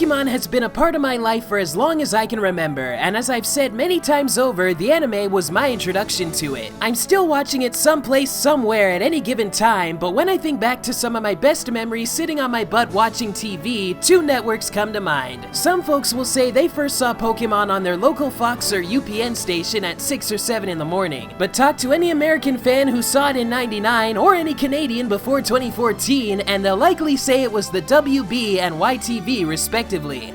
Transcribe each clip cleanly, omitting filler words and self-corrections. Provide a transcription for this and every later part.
Pokémon has been a part of my life for as long as I can remember, and as I've said many times over, the anime was my introduction to it. I'm still watching it someplace, somewhere, at any given time, but when I think back to some of my best memories sitting on my butt watching TV, two networks come to mind. Some folks will say they first saw Pokémon on their local Fox or UPN station at 6 or 7 in the morning, but talk to any American fan who saw it in '99 or any Canadian before 2014, and they'll likely say it was the WB and YTV respectively.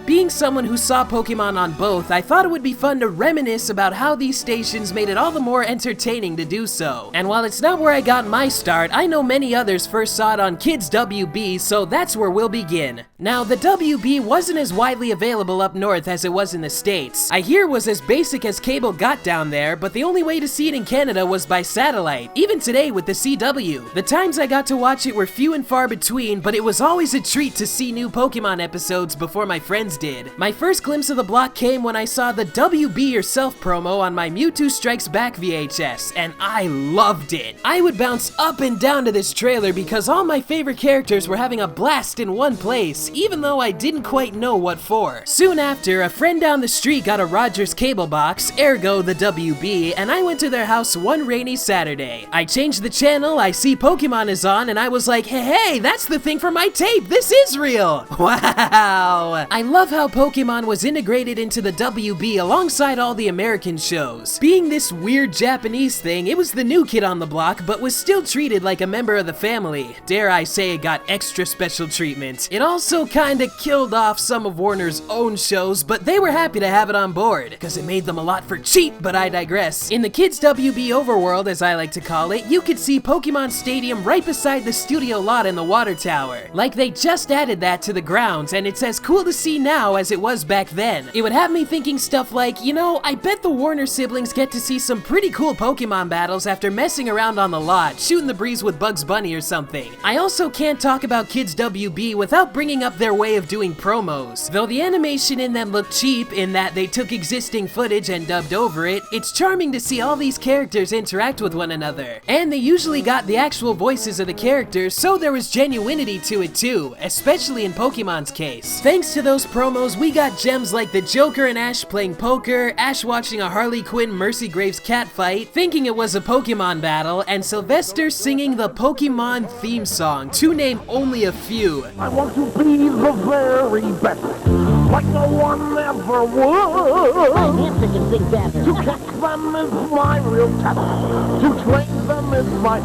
Being someone who saw Pokémon on both, I thought it would be fun to reminisce about how these stations made it all the more entertaining to do so. And while it's not where I got my start, I know many others first saw it on Kids WB, so that's where we'll begin. Now, the WB wasn't as widely available up north as it was in the States. I hear it was as basic as cable got down there, but the only way to see it in Canada was by satellite, even today with the CW. The times I got to watch it were few and far between, but it was always a treat to see new Pokémon episodes before my friends did. My first glimpse of the block came when I saw the WB Yourself promo on my Mewtwo Strikes Back VHS, and I loved it. I would bounce up and down to this trailer because all my favorite characters were having a blast in one place, even though I didn't quite know what for. Soon after, a friend down the street got a Rogers cable box, ergo the WB, and I went to their house one rainy Saturday. I changed the channel, I see Pokémon is on, and I was like, hey, that's the thing for my tape, this is real! Wow! I love how Pokémon was integrated into the WB alongside all the American shows. Being this weird Japanese thing, it was the new kid on the block, but was still treated like a member of the family. Dare I say it got extra special treatment. It also kinda killed off some of Warner's own shows, but they were happy to have it on board, because it made them a lot for cheap, but I digress. In the Kids WB overworld, as I like to call it, you could see Pokémon Stadium right beside the studio lot in the water tower. Like they just added that to the grounds, and it's as cool to see now as it was back then. It would have me thinking stuff like, you know, I bet the Warner siblings get to see some pretty cool Pokémon battles after messing around on the lot, shooting the breeze with Bugs Bunny or something. I also can't talk about Kids WB without bringing up their way of doing promos. Though the animation in them looked cheap in that they took existing footage and dubbed over it, it's charming to see all these characters interact with one another. And they usually got the actual voices of the characters, so there was genuinity to it too, especially in Pokemon's case. Thanks to those promos, we got gems like the Joker and Ash playing poker, Ash watching a Harley Quinn Mercy Graves cat fight, thinking it was a Pokemon battle, and Sylvester singing the Pokemon theme song, to name only a few. I want to be the very best, like no one ever would. My hamster can sing better. To catch them is my real test. To train them is my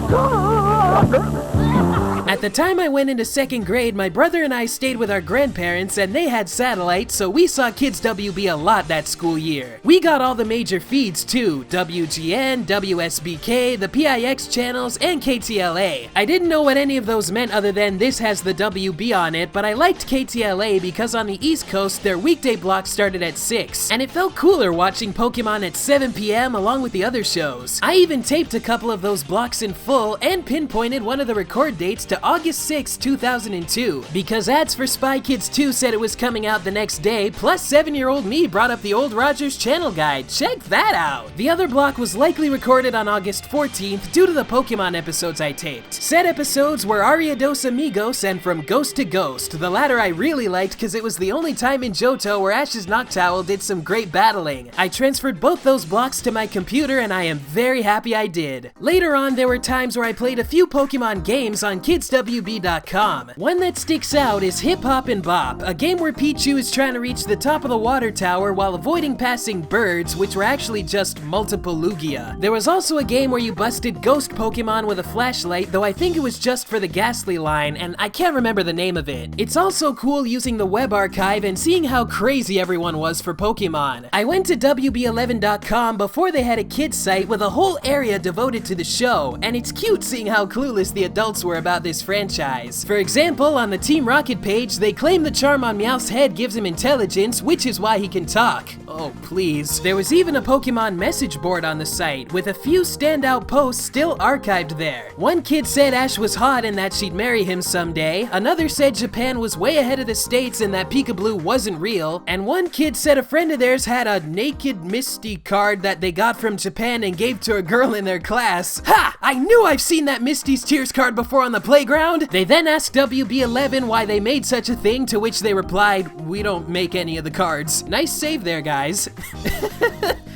At the time I went into 2nd grade, my brother and I stayed with our grandparents and they had satellite, so we saw Kids WB a lot that school year. We got all the major feeds too, WGN, WSBK, the PIX channels, and KTLA. I didn't know what any of those meant other than this has the WB on it, but I liked KTLA because on the East Coast their weekday block started at 6, and it felt cooler watching Pokemon at 7 p.m. along with the other shows. I even taped a couple of those blocks in full and pinpointed one of the record dates to August 6, 2002, because ads for Spy Kids 2 said it was coming out the next day, plus 7-year-old me brought up the old Rogers channel guide. Check that out! The other block was likely recorded on August 14th due to the Pokemon episodes I taped. Said episodes were Aria dos Amigos and From Ghost to Ghost. The latter I really liked because it was the only time in Johto where Ash's Noctowl did some great battling. I transferred both those blocks to my computer and I am very happy I did. Later on, there were times where I played a few Pokemon games on KidsWB.com. One that sticks out is Hip Hop and Bop, a game where Pichu is trying to reach the top of the water tower while avoiding passing birds, which were actually just multiple Lugia. There was also a game where you busted ghost Pokemon with a flashlight, though I think it was just for the Ghastly line, and I can't remember the name of it. It's also cool using the web archive and seeing how crazy everyone was for Pokemon. I went to WB11.com before they had a kids site with a whole area devoted to the show, and it's cute seeing how clueless the adults were about this franchise. For example, on the Team Rocket page, they claim the charm on Meowth's head gives him intelligence, which is why he can talk. Oh, please. There was even a Pokemon message board on the site, with a few standout posts still archived there. One kid said Ash was hot and that she'd marry him someday, another said Japan was way ahead of the States and that Pika-Blue wasn't real, and one kid said a friend of theirs had a naked Misty card that they got from Japan and gave to a girl in their class. Ha! I knew I've seen that Misty's Tears card before on the playground! They then asked WB11 why they made such a thing, to which they replied, "We don't make any of the cards." Nice save there, guys.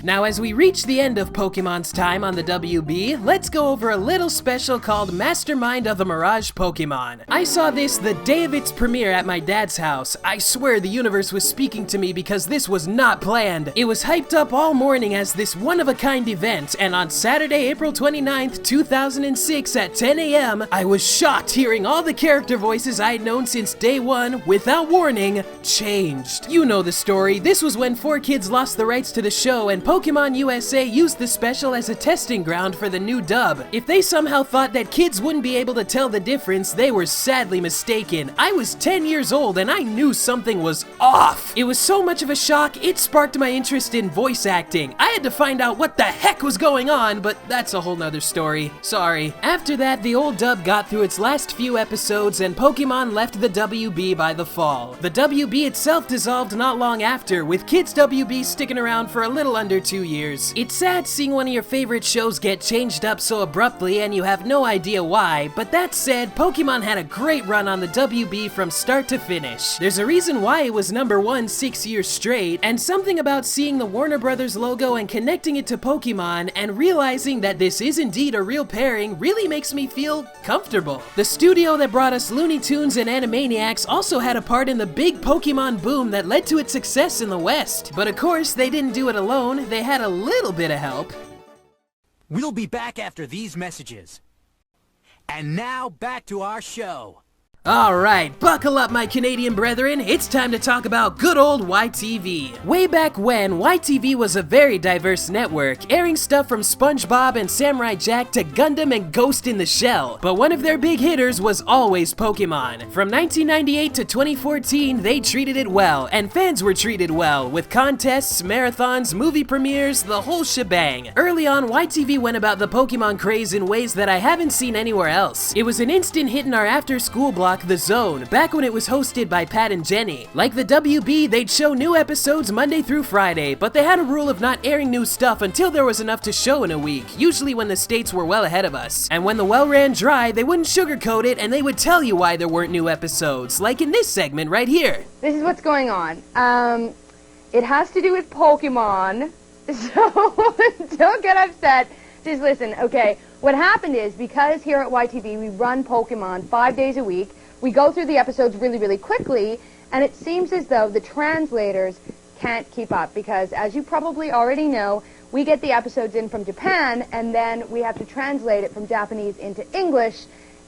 Now, as we reach the end of Pokemon's time on the WB, let's go over a little special called Mastermind of the Mirage Pokemon. I saw this the day of its premiere at my dad's house. I swear the universe was speaking to me because this was not planned. It was hyped up all morning as this one-of-a-kind event, and on Saturday, April 29th, 2006 at 10 a.m., I was shocked hearing all the character voices I had known since day one, without warning, changed. You know the story. This was when 4 kids lost the rights to the show, and Pokemon USA used the special as a testing ground for the new dub. If they somehow thought that kids wouldn't be able to tell the difference, they were sadly mistaken. I was 10 years old and I knew something was off. It was so much of a shock, it sparked my interest in voice acting. I had to find out what the heck was going on, but that's a whole nother story. Sorry. After that, the old dub got through its last few episodes and Pokemon left the WB by the fall. The WB itself dissolved not long after, with Kids WB sticking around for a little under 2 years. It's sad seeing one of your favorite shows get changed up so abruptly and you have no idea why, but that said, Pokemon had a great run on the WB from start to finish. There's a reason why it was #1 6 years straight, and something about seeing the Warner Brothers logo and connecting it to Pokemon and realizing that this is indeed a real pairing really makes me feel comfortable. The studio that brought us Looney Tunes and Animaniacs also had a part in the big Pokemon boom that led to its success in the West. But of course, they didn't do it alone. They had a little bit of help. We'll be back after these messages. And now, back to our show. Alright, buckle up my Canadian brethren, it's time to talk about good old YTV. Way back when, YTV was a very diverse network, airing stuff from SpongeBob and Samurai Jack to Gundam and Ghost in the Shell. But one of their big hitters was always Pokemon. From 1998 to 2014, they treated it well, and fans were treated well, with contests, marathons, movie premieres, the whole shebang. Early on, YTV went about the Pokemon craze in ways that I haven't seen anywhere else. It was an instant hit in our after-school block, The Zone, back when it was hosted by Pat and Jenny. Like the WB, they'd show new episodes Monday through Friday, but they had a rule of not airing new stuff until there was enough to show in a week, usually when the States were well ahead of us. And when the well ran dry, they wouldn't sugarcoat it and they would tell you why there weren't new episodes, like in this segment right here. This is what's going on. It has to do with Pokemon, so don't get upset. Just listen, okay? What happened is, because here at YTV we run Pokemon 5 days a week, we go through the episodes really, really quickly, and it seems as though the translators can't keep up, because as you probably already know, we get the episodes in from Japan, and then we have to translate it from Japanese into English,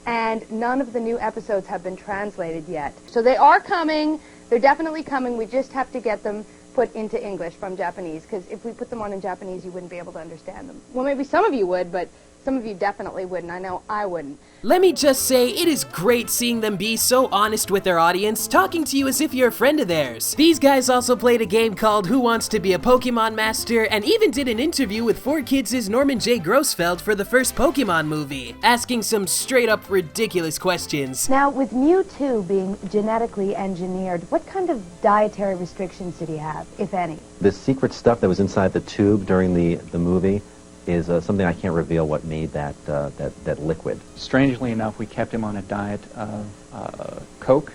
and none of the new episodes have been translated yet. So they are coming, they're definitely coming, we just have to get them put into English from Japanese, because if we put them on in Japanese, you wouldn't be able to understand them. Well, maybe some of you would, but some of you definitely wouldn't. I know I wouldn't. Let me just say, it is great seeing them be so honest with their audience, talking to you as if you're a friend of theirs. These guys also played a game called Who Wants to Be a Pokemon Master, and even did an interview with 4Kids' Norman J. Grossfeld for the first Pokemon movie, asking some straight-up ridiculous questions. Now, with Mewtwo being genetically engineered, what kind of dietary restrictions did he have, if any? The secret stuff that was inside the tube during the movie is something I can't reveal what made that liquid. Strangely enough, we kept him on a diet of Coke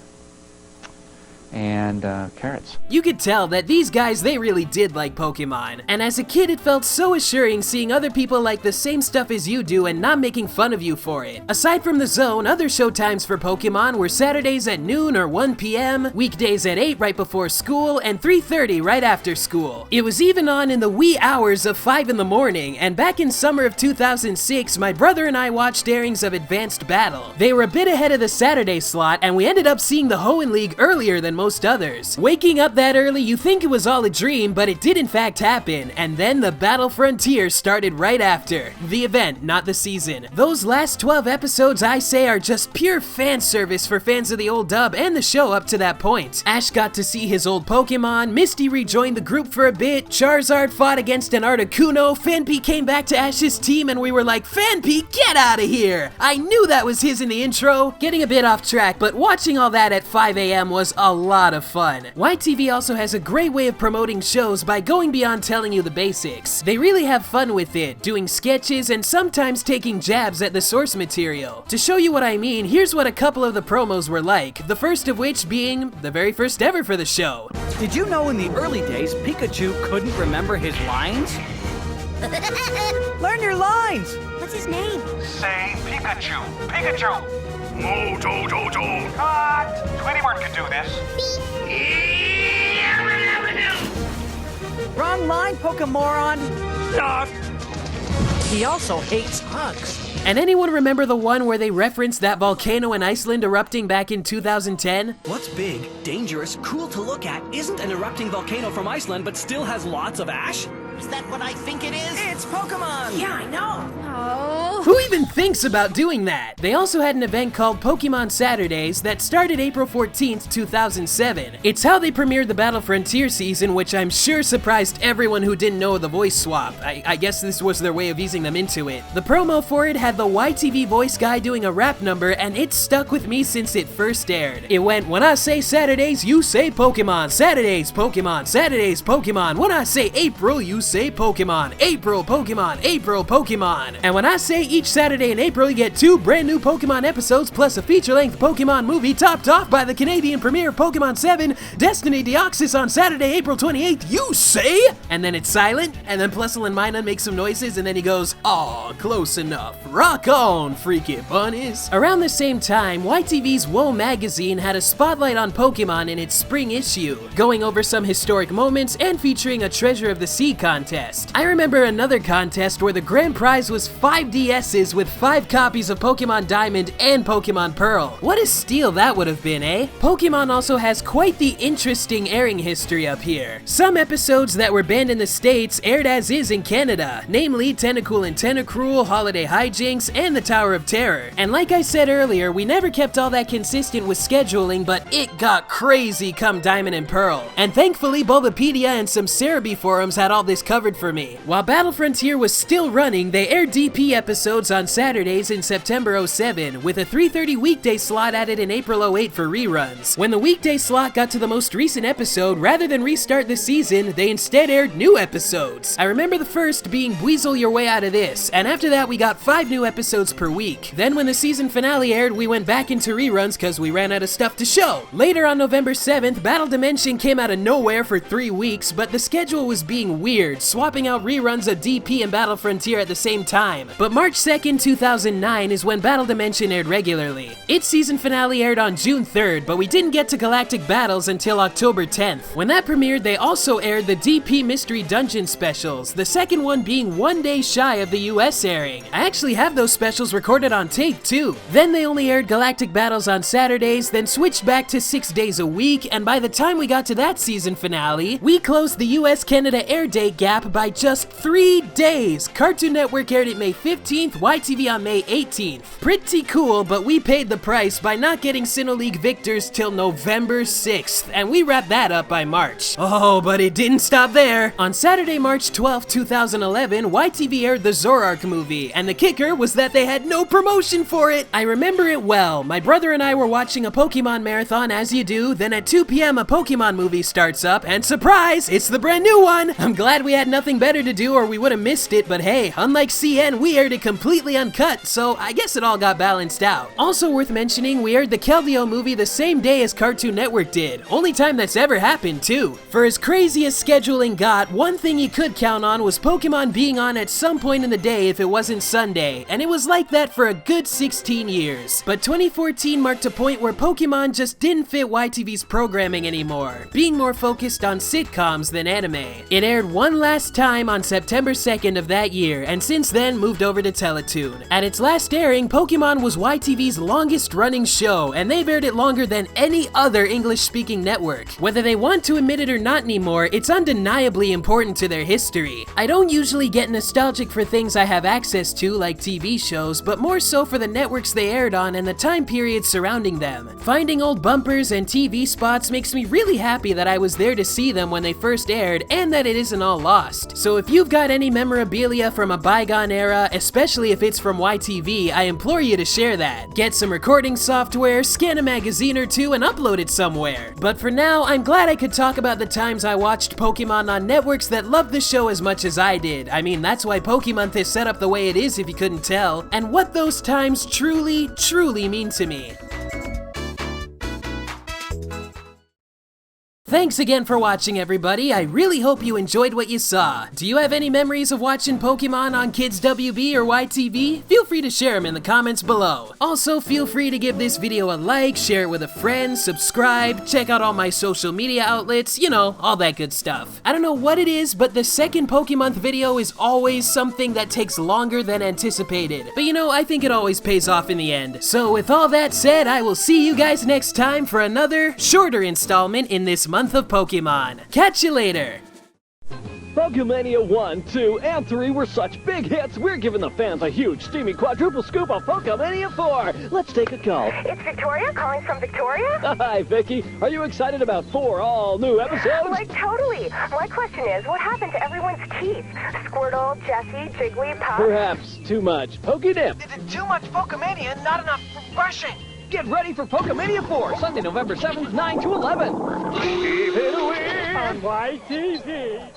and carrots. You could tell that these guys, they really did like Pokemon. And as a kid, it felt so assuring seeing other people like the same stuff as you do and not making fun of you for it. Aside from The Zone, other showtimes for Pokemon were Saturdays at noon or 1 p.m., weekdays at 8 right before school, and 3:30 right after school. It was even on in the wee hours of 5 in the morning, and back in summer of 2006, my brother and I watched airings of Advanced Battle. They were a bit ahead of the Saturday slot, and we ended up seeing the Hoenn League earlier than most others. Waking up that early, you think it was all a dream, but it did in fact happen, and then the Battle Frontier started right after. The event, not the season. Those last 12 episodes, I say, are just pure fan service for fans of the old dub and the show up to that point. Ash got to see his old Pokemon, Misty rejoined the group for a bit, Charizard fought against an Articuno, Phanpy came back to Ash's team, and we were like, Phanpy, get out of here! I knew that was his in the intro. Getting a bit off track, but watching all that at 5 AM was a lot of fun. YTV also has a great way of promoting shows by going beyond telling you the basics. They really have fun with it, doing sketches and sometimes taking jabs at the source material. To show you what I mean, here's what a couple of the promos were like, the first of which being the very first ever for the show. Did you know in the early days, Pikachu couldn't remember his lines? Learn your lines! What's his name? Say Pikachu. Pikachu! Mo-do-do-do. Cut! Tweety-Bird can do this. Wrong line, Pokemoron! He also hates hugs. And anyone remember the one where they referenced that volcano in Iceland erupting back in 2010? What's big, dangerous, cool to look at isn't an erupting volcano from Iceland but still has lots of ash? Is that what I think it is? It's Pokemon! Yeah, I know. Oh. Who even thinks about doing that? They also had an event called Pokemon Saturdays that started April 14th, 2007. It's how they premiered the Battle Frontier season, which I'm sure surprised everyone who didn't know the voice swap. I guess this was their way of easing them into it. The promo for it had the YTV voice guy doing a rap number, and it stuck with me since it first aired. It went, when I say Saturdays, you say Pokemon. Saturdays, Pokemon. Saturdays, Pokemon. When I say April, you say Pokemon. April, Pokemon. April, Pokemon. And when I say each Saturday in April, you get 2 brand new Pokemon episodes plus a feature-length Pokemon movie topped off by the Canadian premiere of Pokemon 7, Destiny Deoxys on Saturday, April 28th, you say? And then it's silent, and then Plusle and Mina make some noises, and then he goes, aw, close enough. Rock on, freaky bunnies. Around the same time, YTV's Whoa magazine had a spotlight on Pokemon in its spring issue, going over some historic moments and featuring a Treasure of the Sea contest. I remember another contest where the grand prize was 5 DS's with 5 copies of Pokemon Diamond and Pokemon Pearl. What a steal that would have been, eh? Pokemon also has quite the interesting airing history up here. Some episodes that were banned in the States aired as is in Canada, namely Tentacool and Tentacruel, Holiday Hijinks, and the Tower of Terror. And like I said earlier, we never kept all that consistent with scheduling, but it got crazy come Diamond and Pearl. And thankfully, Bulbapedia and some Cerebi forums had all this covered for me. While Battle Frontier was still running, they aired DP episodes on Saturdays in September 07, with a 3:30 weekday slot added in April 08 for reruns. When the weekday slot got to the most recent episode, rather than restart the season, they instead aired new episodes. I remember the first being Weasel Your Way Out of This, and after that we got 5 new episodes per week. Then when the season finale aired, we went back into reruns cause we ran out of stuff to show. Later on November 7th, Battle Dimension came out of nowhere for 3 weeks, but the schedule was being weird, swapping out reruns of DP and Battle Frontier at the same time. But March 2nd, 2009 is when Battle Dimension aired regularly. Its season finale aired on June 3rd, but we didn't get to Galactic Battles until October 10th. When that premiered, they also aired the DP Mystery Dungeon specials, the second one being 1 day shy of the US airing. I actually have those specials recorded on tape too. Then they only aired Galactic Battles on Saturdays, then switched back to 6 days a week, and by the time we got to that season finale, we closed the US-Canada air date gap by just 3 days. Cartoon Network aired it May 15th, YTV on May 18th. Pretty cool, but we paid the price by not getting Sinnoh League victors till November 6th, and we wrapped that up by March. Oh, but it didn't stop there. On Saturday, March 12th, 2011, YTV aired the Zoroark movie, and the kicker was that they had no promotion for it. I remember it well. My brother and I were watching a Pokemon marathon as you do, then at 2 p.m. a Pokemon movie starts up, and surprise, it's the brand new one. I'm glad we had nothing better to do or we would have missed it, but hey, unlike CN, we aired it completely uncut, so I guess it all got balanced out. Also worth mentioning, we aired the Keldeo movie the same day as Cartoon Network did. Only time that's ever happened too. For as crazy as scheduling got, one thing you could count on was Pokemon being on at some point in the day if it wasn't Sunday, and it was like that for a good 16 years. But 2014 marked a point where Pokemon just didn't fit YTV's programming anymore, being more focused on sitcoms than anime. It aired one last time on September 2nd of that year, and since then moved over to Teletoon. At its last airing, Pokémon was YTV's longest running show, and they've aired it longer than any other English-speaking network. Whether they want to admit it or not anymore, it's undeniably important to their history. I don't usually get nostalgic for things I have access to, like TV shows, but more so for the networks they aired on and the time period surrounding them. Finding old bumpers and TV spots makes me really happy that I was there to see them when they first aired, and that it isn't all lost. So if you've got any memorabilia from a bygone era, especially if it's from YTV, I implore you to share that. Get some recording software, scan a magazine or two, and upload it somewhere. But for now, I'm glad I could talk about the times I watched Pokemon on networks that loved the show as much as I did. I mean, that's why Pokemonth is set up the way it is if you couldn't tell, and what those times truly, truly mean to me. Thanks again for watching, everybody. I really hope you enjoyed what you saw. Do you have any memories of watching Pokemon on Kids WB or YTV? Feel free to share them in the comments below. Also, feel free to give this video a like, share it with a friend, subscribe, check out all my social media outlets, you know, all that good stuff. I don't know what it is, but the second Pokemonth video is always something that takes longer than anticipated. But you know, I think it always pays off in the end. So with all that said, I will see you guys next time for another, shorter installment in this month of Pokemon. Catch you later! Pokemania 1, 2, and 3 were such big hits, we're giving the fans a huge, steamy quadruple scoop of Pokemania 4. Let's take a call. It's Victoria calling from Victoria. Hi, Vicky. Are you excited about 4 all-new episodes? Like, totally. My question is, what happened to everyone's teeth? Squirtle, Jessie, Jiggly, Puff? Perhaps too much Pokédip. Too much Pokemania, not enough brushing. Get ready for Pokemania 4, Sunday, November 7th, 9 to 11. Leave it away on YTV.